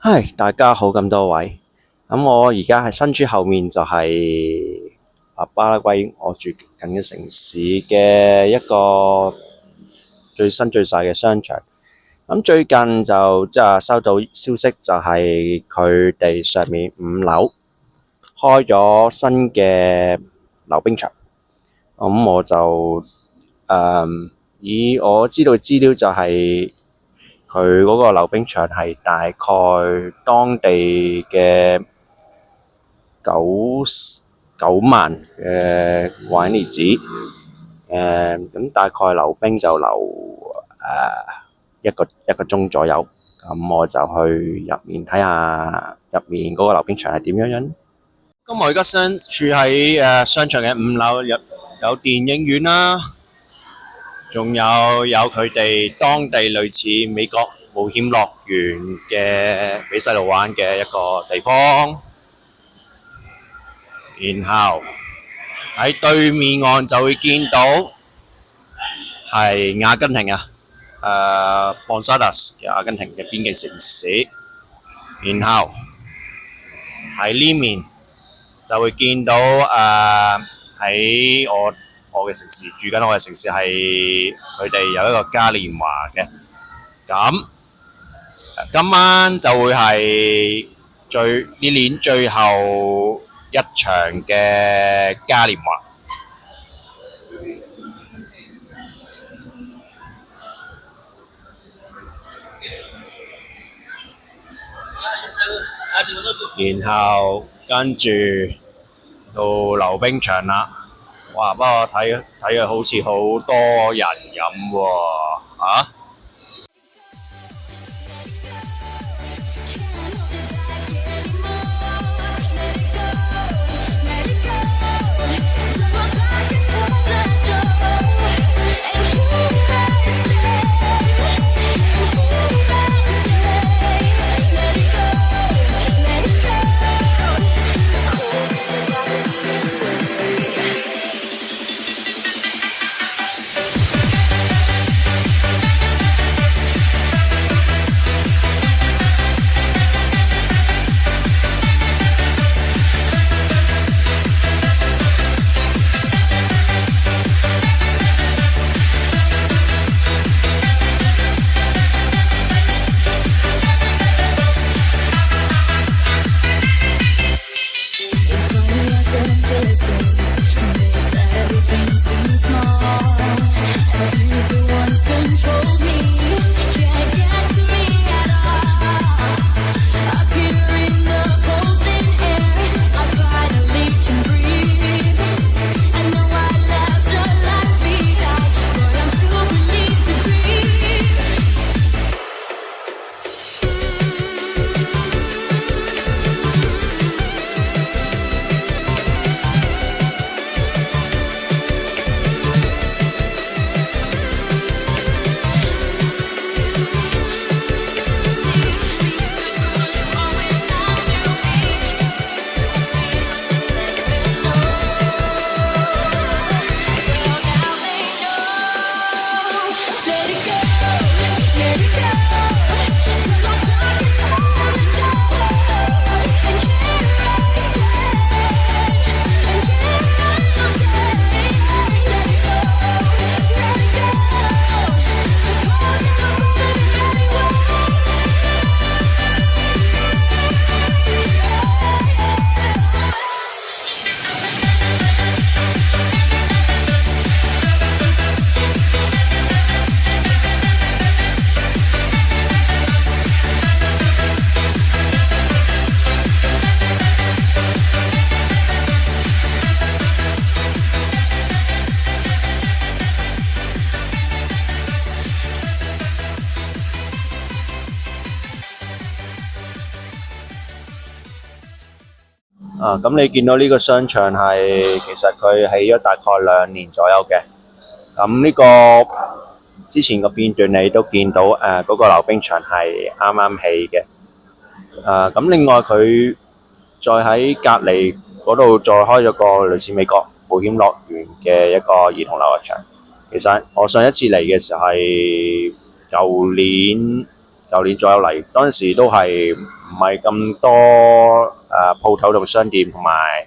嗨，大家好，咁多位。我而家係身處後面就係巴拉圭我住緊嘅城市嘅一個最新最細嘅商場。最近就即係收到消息，就係佢哋上面5樓開咗新嘅溜冰場。我就以我知道資料就係佢嗰個溜冰場係大概當地嘅9萬嘅拐尼子，咁大概溜冰就溜一個鐘左右，咁我就去入面睇下入面嗰個溜冰場係點樣樣。咁我而家身處喺商場嘅5樓，有電影院啦，仲有佢哋當地類似美國冒險樂園嘅俾細路玩嘅一個地方。然後喺對面岸就會見到係阿根廷Posadas 嘅阿根廷嘅邊境城市。然後喺呢面就會見到喺我嘅城市住緊，我嘅城市係佢哋有一個嘉年華嘅。咁今晚就會係呢年最後一場嘅嘉年華。然後跟住到溜冰場啦。哇！不過睇佢好似好多人飲喎，啊！咁你見到呢個商場其實佢起咗大概2年左右嘅。咁呢個之前個片段你都見到嗰個溜冰場係啱啱起嘅。咁另外佢再喺隔離嗰度再開咗個類似美國冒險樂園嘅一個兒童遊樂場。其實我上一次嚟嘅時候係舊年舊年左右嚟，嗰陣時都係唔係咁多鋪頭同商店同埋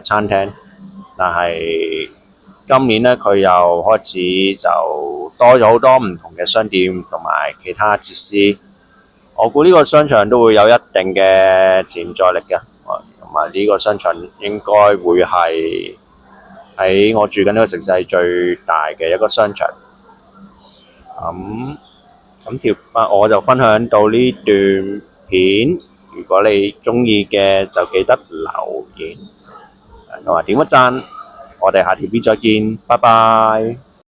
餐廳，但係今年呢，佢又開始就多咗好多唔同嘅商店同埋其他設施。我估呢個商場都會有一定嘅潛在力嘅，同埋呢個商場應該會係喺我住緊呢個城市係最大嘅一個商場。我就分享到呢段片，如果你鍾意嘅就記得留言同埋點個讚，我哋下條片再見，拜拜。